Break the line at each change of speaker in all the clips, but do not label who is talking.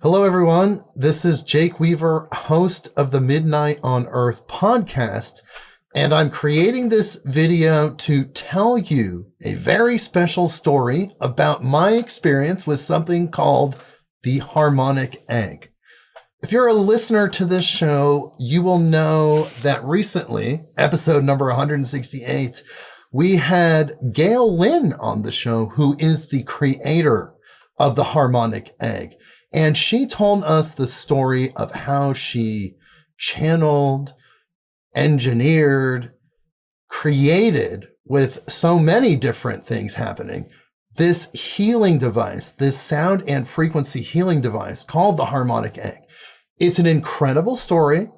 Hello, everyone. This is Jake Weaver, host of the Midnight on Earth podcast, and I'm creating this video to tell you a very special story about my experience with something called the Harmonic Egg. If you're a listener to this show, you will know that recently, episode number 168, we had Gail Lynn on the show, who is the creator of the Harmonic Egg. And she told us the story of how she channeled, engineered, created, with so many different things happening, this healing device, this sound and frequency healing device called the Harmonic Egg. It's an incredible story.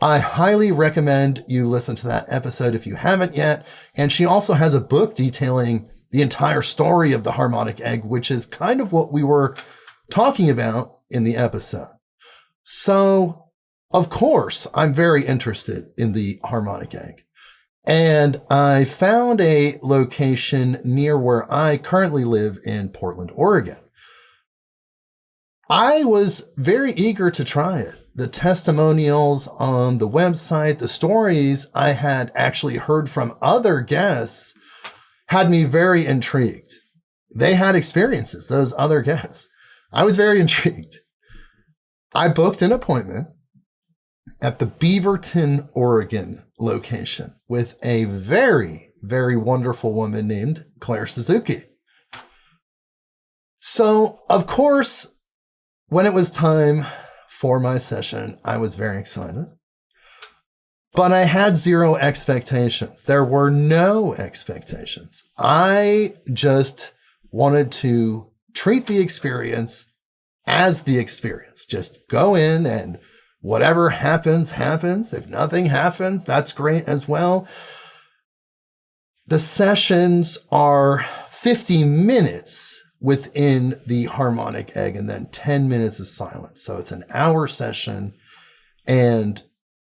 I highly recommend you listen to that episode if you haven't yet. And she also has a book detailing the entire story of the Harmonic Egg, which is kind of what we were talking about in the episode. So, of course, I'm very interested in the Harmonic Egg. And I found a location near where I currently live in Portland, Oregon. I was very eager to try it. The testimonials on the website, the stories I had actually heard from other guests had me very intrigued. They had experiences, those other guests. I was very intrigued. I booked an appointment at the Beaverton, Oregon location with a very, very wonderful woman named Claire Suzuki. So, of course, when it was time for my session, I was very excited. But I had zero expectations. There were no expectations. I just wanted to treat the experience as the experience. Just go in and whatever happens, happens. If nothing happens, that's great as well. The sessions are 50 minutes within the Harmonic Egg and then 10 minutes of silence. So it's an hour session. And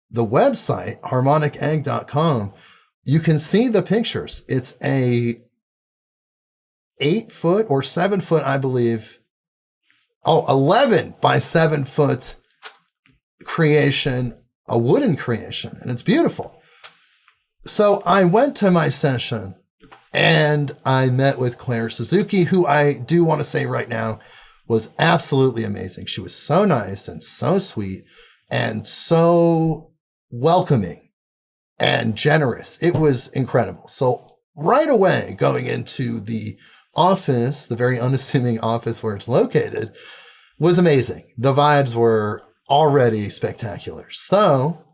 the website, harmonicegg.com, you can see the pictures. It's a 8-foot or 7-foot, I believe. 11 by 7-foot creation, a wooden creation, and it's beautiful. So I went to my session and I met with Claire Suzuki, who I do want to say right now was absolutely amazing. She was so nice and so sweet and so welcoming and generous. It was incredible. So right away, going into the office, the very unassuming office where it's located, was amazing. The vibes were already spectacular. So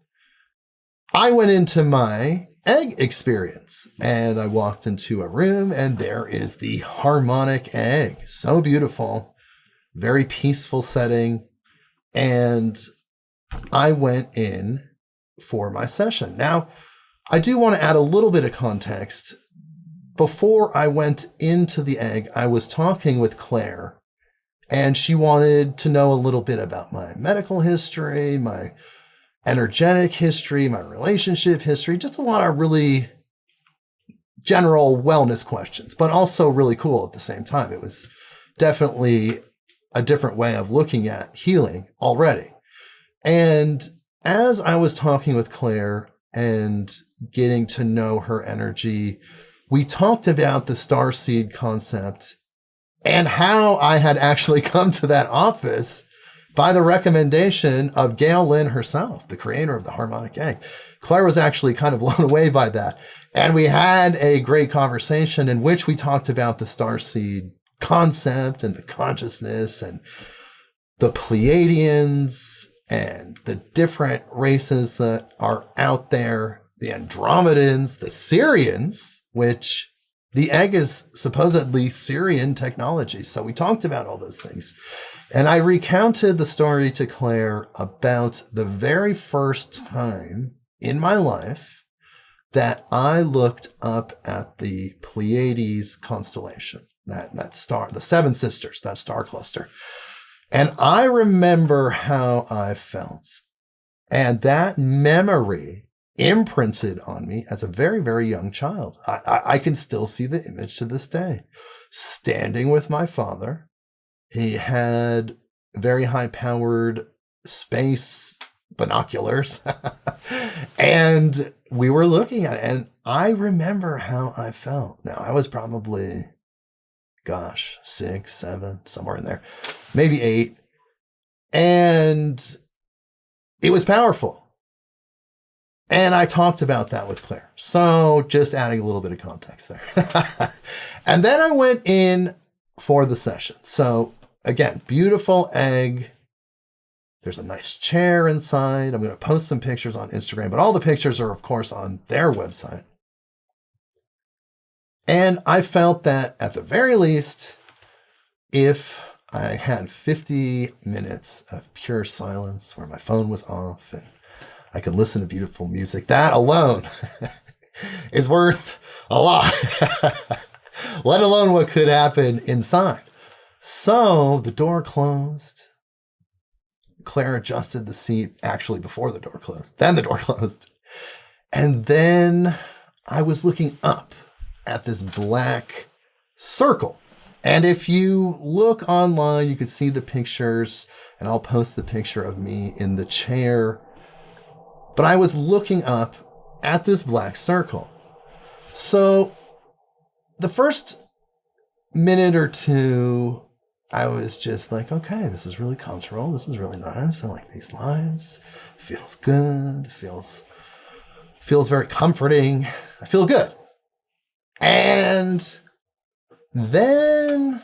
I went into my egg experience and I walked into a room and there is the Harmonic Egg. So beautiful, very peaceful setting. And I went in for my session. Now, I do want to add a little bit of context. Before I went into the egg, I was talking with Claire, and she wanted to know a little bit about my medical history, my energetic history, my relationship history, just a lot of really general wellness questions, but also really cool at the same time. It was definitely a different way of looking at healing already. And as I was talking with Claire and getting to know her energy, we talked about the starseed concept and how I had actually come to that office by the recommendation of Gail Lynn herself, the creator of the Harmonic Egg. Claire was actually kind of blown away by that. And we had a great conversation in which we talked about the starseed concept and the consciousness and the Pleiadians and the different races that are out there, the Andromedans, the Syrians, which the egg is supposedly Syrian technology. So we talked about all those things. And I recounted the story to Claire about the very first time in my life that I looked up at the Pleiades constellation, that star, the Seven Sisters, that star cluster. And I remember how I felt. And that memory imprinted on me as a very, very young child. I can still see the image to this day. Standing with my father, he had very high-powered space binoculars. And we were looking at it, and I remember how I felt. Now, I was probably, 6, 7, somewhere in there, maybe 8. And it was powerful. And I talked about that with Claire. So just adding a little bit of context there. And then I went in for the session. So again, beautiful egg. There's a nice chair inside. I'm going to post some pictures on Instagram, but all the pictures are, of course, on their website. And I felt that at the very least, if I had 50 minutes of pure silence where my phone was off and I could listen to beautiful music, that alone is worth a lot, let alone what could happen inside. So the door closed. Claire adjusted the seat actually before the door closed. Then the door closed. And then I was looking up at this black circle. And if you look online, you can see the pictures, and I'll post the picture of me in the chair. But I was looking up at this black circle. So the first minute or two, I was just like, okay, this is really comfortable. This is really nice. I like these lines. Feels good. Feels very comforting. I feel good. And then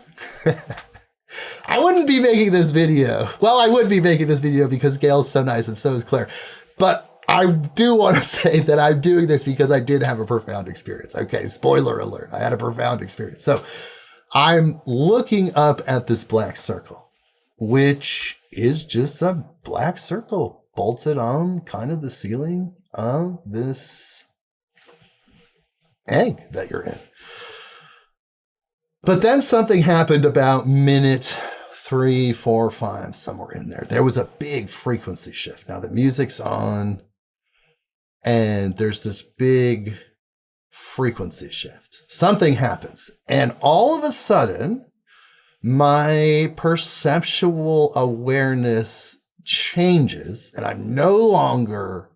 I wouldn't be making this video. Well, I would be making this video because Gail's so nice and so is Claire. But I do want to say that I'm doing this because I did have a profound experience. Okay, spoiler alert. I had a profound experience. So I'm looking up at this black circle, which is just a black circle bolted on kind of the ceiling of this egg that you're in. But then something happened about minute 3, 4, 5, somewhere in there. There was a big frequency shift. Now the music's on and there's this big frequency shift. Something happens. And all of a sudden, my perceptual awareness changes and I'm no longer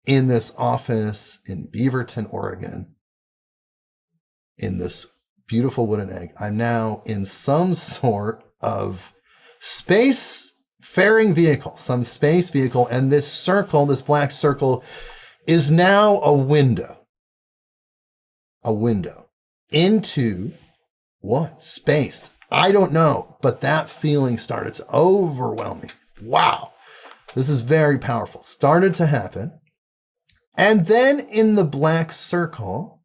in this office in Beaverton, Oregon, in this beautiful wooden egg. I'm now in some sort of space-faring vehicle, some space vehicle, and this circle, this black circle, is now a window into what? Space. I don't know, but that feeling started to overwhelm me. Wow, this is very powerful. Started to happen. And then in the black circle,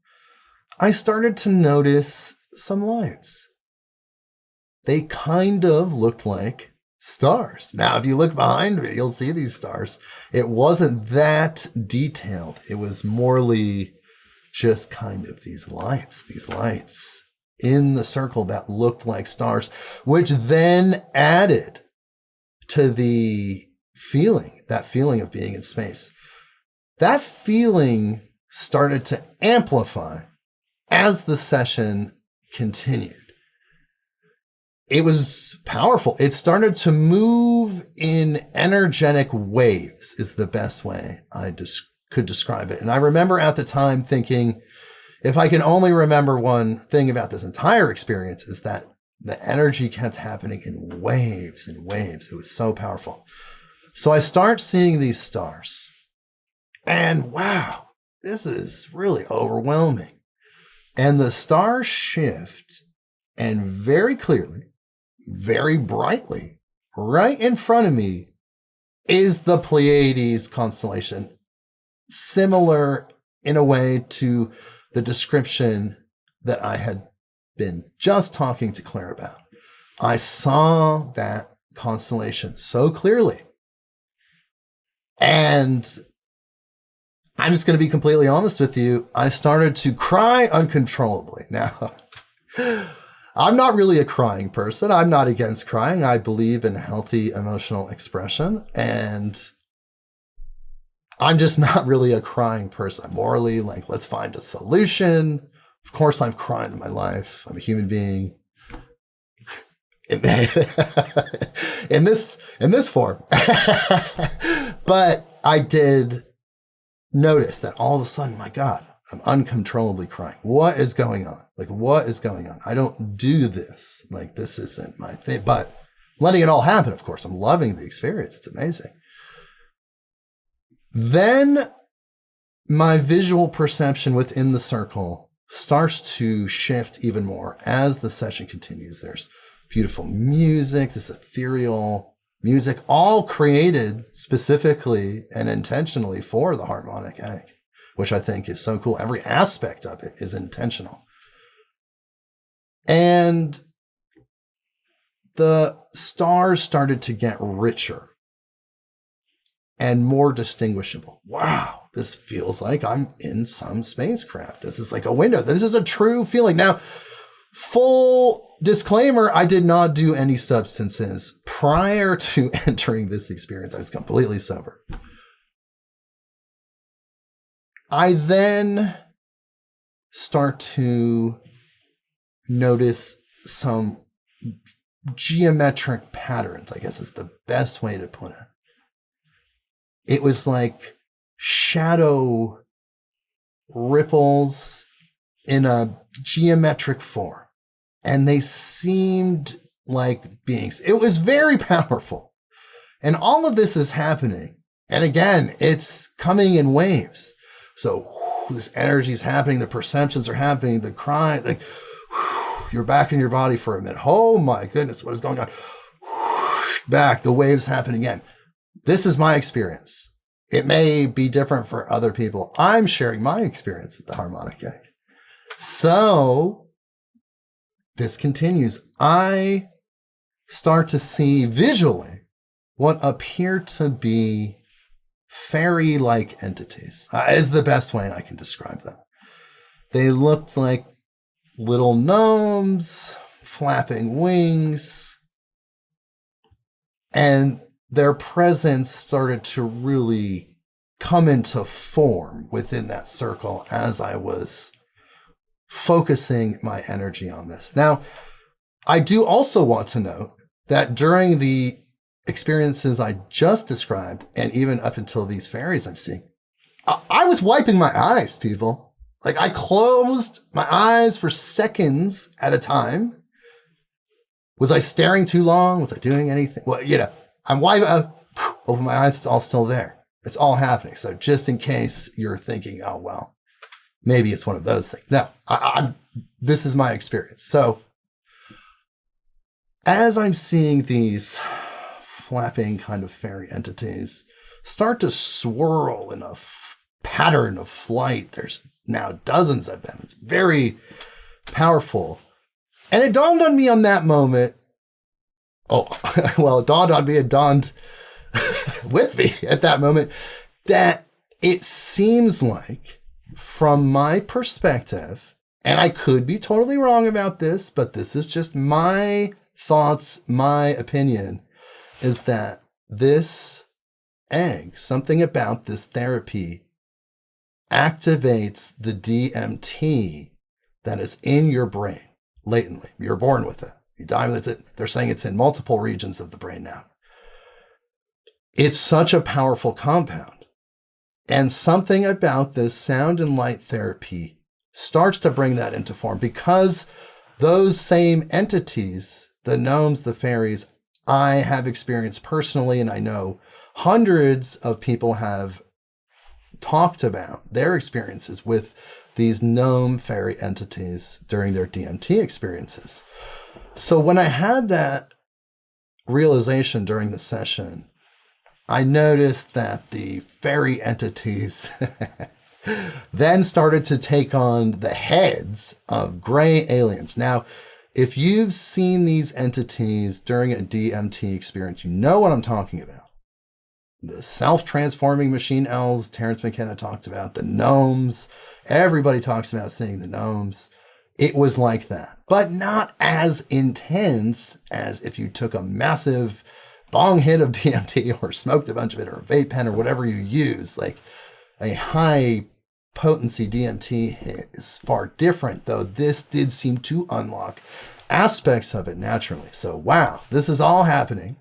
I started to notice some lights. They kind of looked like stars. Now, if you look behind me, you'll see these stars. It wasn't that detailed. It was morely just kind of these lights in the circle that looked like stars, which then added to the feeling, that feeling of being in space. That feeling started to amplify as the session continued. It was powerful. It started to move in energetic waves is the best way I could describe it. And I remember at the time thinking, if I can only remember one thing about this entire experience is that the energy kept happening in waves and waves. It was so powerful. So I start seeing these stars and wow, this is really overwhelming. And the stars shift and very clearly, very brightly, right in front of me is the Pleiades constellation, similar in a way to the description that I had been just talking to Claire about. I saw that constellation so clearly. And I'm just going to be completely honest with you. I started to cry uncontrollably. Now, I'm not really a crying person. I'm not against crying. I believe in healthy emotional expression. And I'm just not really a crying person. I'm morally like, let's find a solution. Of course, I've cried in my life. I'm a human being. in this form. But I did notice that all of a sudden, my God, I'm uncontrollably crying. What is going on? Like, what is going on? I don't do this. Like, this isn't my thing. But letting it all happen, of course. I'm loving the experience. It's amazing. Then my visual perception within the circle starts to shift even more as the session continues. There's beautiful music, this ethereal music, all created specifically and intentionally for the Harmonic Egg, which I think is so cool. Every aspect of it is intentional. And the stars started to get richer and more distinguishable. Wow, this feels like I'm in some spacecraft. This is like a window. This is a true feeling. Now, full disclaimer, I did not do any substances prior to entering this experience. I was completely sober. I then start to notice some geometric patterns, I guess is the best way to put it. It was like shadow ripples in a geometric form, and they seemed like beings. It was very powerful. And all of this is happening. And again, it's coming in waves. So this energy is happening, the perceptions are happening, the cry, like you're back in your body for a minute. Oh my goodness, what is going on? Back, the waves happen again. This is my experience. It may be different for other people. I'm sharing my experience at the Harmonic Egg. So this continues. I start to see visually what appear to be fairy-like entities, is the best way I can describe them. They looked like little gnomes, flapping wings, and their presence started to really come into form within that circle as I was focusing my energy on this. Now, I do also want to note that during the experiences I just described, and even up until these fairies I'm seeing, I was wiping my eyes, people. Like, I closed my eyes for seconds at a time. Was I staring too long? Was I doing anything? Well, I'm wiping, open my eyes, it's all still there. It's all happening. So just in case you're thinking, oh, well, maybe it's one of those things. No, this is my experience. So as I'm seeing these flapping kind of fairy entities start to swirl in a pattern of flight, there's now dozens of them. It's very powerful. And it dawned on me on that moment. Oh, well, it dawned on me, it dawned with me at that moment that it seems like, from my perspective, and I could be totally wrong about this, but this is just my thoughts, my opinion, is that this egg, something about this therapy, activates the DMT that is in your brain latently. You're born with it. You die with it. They're saying it's in multiple regions of the brain now. It's such a powerful compound. And something about this sound and light therapy starts to bring that into form, because those same entities, the gnomes, the fairies, I have experienced personally, and I know hundreds of people have talked about their experiences with these gnome fairy entities during their DMT experiences. So when I had that realization during the session, I noticed that the fairy entities then started to take on the heads of gray aliens. Now, if you've seen these entities during a DMT experience, you know what I'm talking about. The self-transforming machine elves, Terrence McKenna talked about, the gnomes. Everybody talks about seeing the gnomes. It was like that, but not as intense as if you took a massive bong hit of DMT or smoked a bunch of it, or a vape pen, or whatever you use. Like, a high potency DMT hit is far different, though this did seem to unlock aspects of it naturally. So, wow, this is all happening.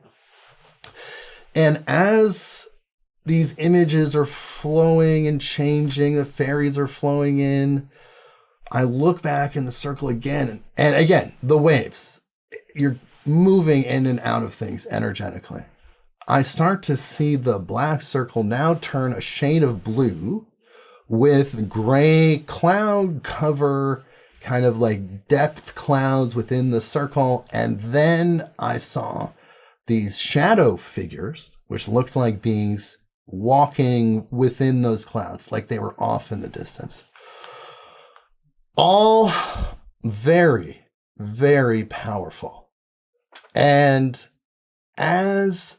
And as these images are flowing and changing, the fairies are flowing in, I look back in the circle again, and again, the waves. You're moving in and out of things energetically. I start to see the black circle now turn a shade of blue with gray cloud cover, kind of like depth clouds within the circle. And then I saw these shadow figures, which looked like beings walking within those clouds, like they were off in the distance. All very, very powerful. And as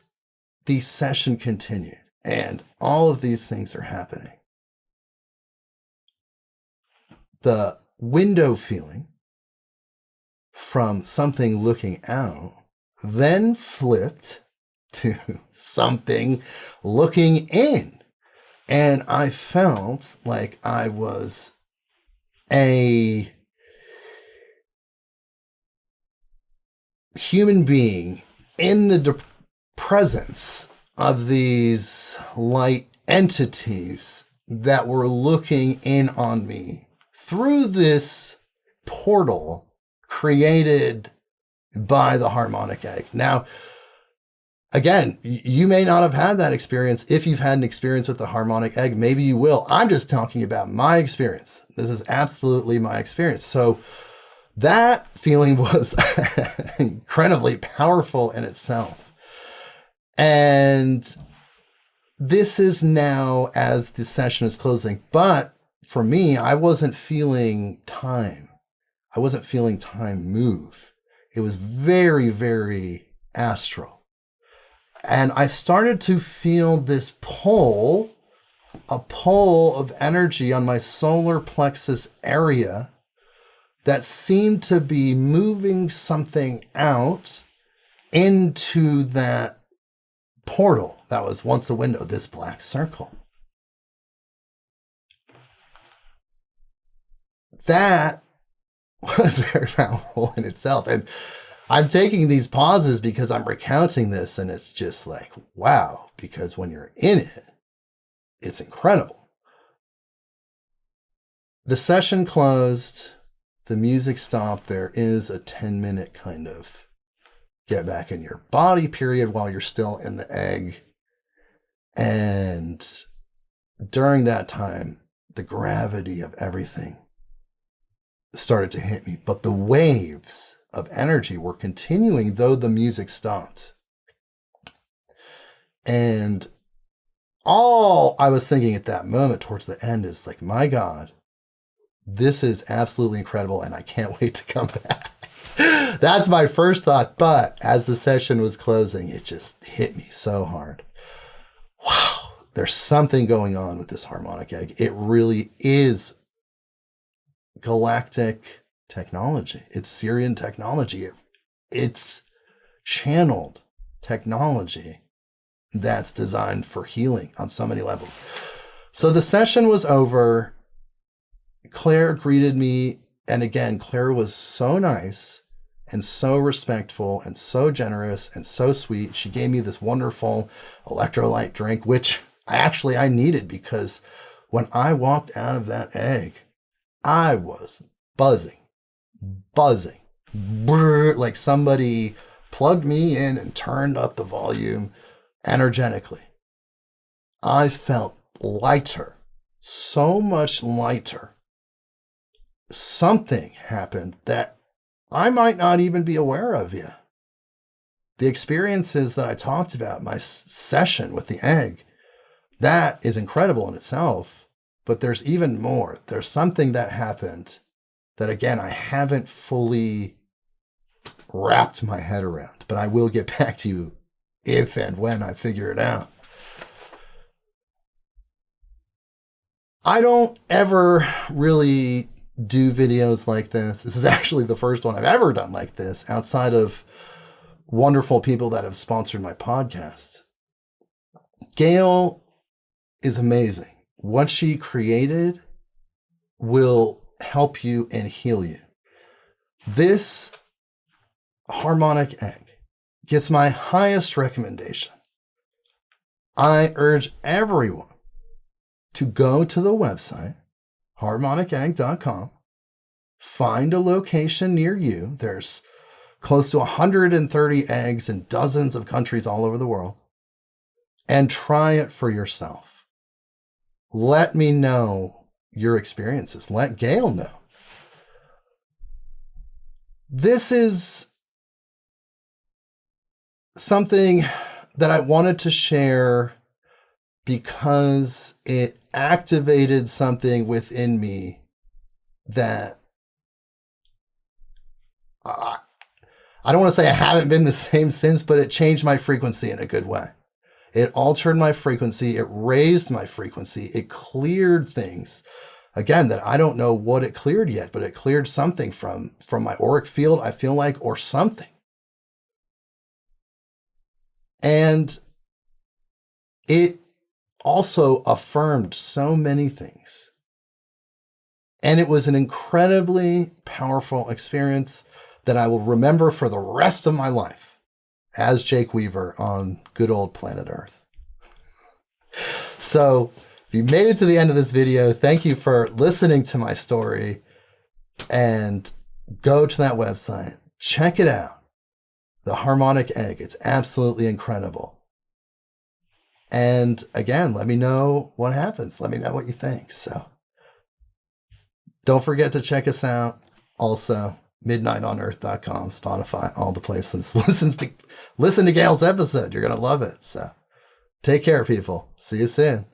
the session continued and all of these things are happening, the window feeling from something looking out then flipped to something looking in. And I felt like I was a human being in the presence of these light entities that were looking in on me through this portal created by the Harmonic Egg. Now, again, you may not have had that experience. If you've had an experience with the Harmonic Egg, maybe you will. I'm just talking about my experience. This is absolutely my experience. So that feeling was incredibly powerful in itself. And this is now as the session is closing. But for me, I wasn't feeling time. I wasn't feeling time move. It was very, very astral. And I started to feel this pull, a pull of energy on my solar plexus area that seemed to be moving something out into that portal that was once a window, this black circle. That was very powerful in itself. And I'm taking these pauses because I'm recounting this and it's just like, wow, because when you're in it, it's incredible. The session closed, the music stopped. There is a 10-minute kind of get back in your body period while you're still in the egg. And during that time, the gravity of everything started to hit me, but the waves of energy were continuing though the music stopped. And all I was thinking at that moment towards the end is like, my God, this is absolutely incredible and I can't wait to come back. That's my first thought. But as the session was closing, it just hit me so hard. Wow, there's something going on with this Harmonic Egg. It really is galactic technology. It's Syrian technology. It's channeled technology that's designed for healing on so many levels. So the session was over. Claire greeted me. And again, Claire was so nice and so respectful and so generous and so sweet. She gave me this wonderful electrolyte drink, which I needed, because when I walked out of that egg, I was buzzing, like somebody plugged me in and turned up the volume energetically. I felt lighter, so much lighter. Something happened that I might not even be aware of yet. The experiences that I talked about, my session with the egg, that is incredible in itself. But there's even more. There's something that happened that, again, I haven't fully wrapped my head around. But I will get back to you if and when I figure it out. I don't ever really do videos like this. This is actually the first one I've ever done like this, outside of wonderful people that have sponsored my podcast. Gail is amazing. What she created will help you and heal you. This Harmonic Egg gets my highest recommendation. I urge everyone to go to the website, harmonicegg.com, find a location near you. There's close to 130 eggs in dozens of countries all over the world, and try it for yourself. Let me know your experiences. Let Gail know. This is something that I wanted to share because it activated something within me that I don't want to say I haven't been the same since, but it changed my frequency in a good way. It altered my frequency. It raised my frequency. It cleared things. Again, that I don't know what it cleared yet, but it cleared something from my auric field, I feel like, or something. And it also affirmed so many things. And it was an incredibly powerful experience that I will remember for the rest of my life as Jake Weaver on good old planet Earth. So if you made it to the end of this video, thank you for listening to my story, and go to that website, check it out. The Harmonic Egg. It's absolutely incredible. And again, let me know what happens. Let me know what you think. So don't forget to check us out. Also, midnightonearth.com, Spotify, all the places. Listen to Gail's episode. You're going to love it. So take care, people. See you soon.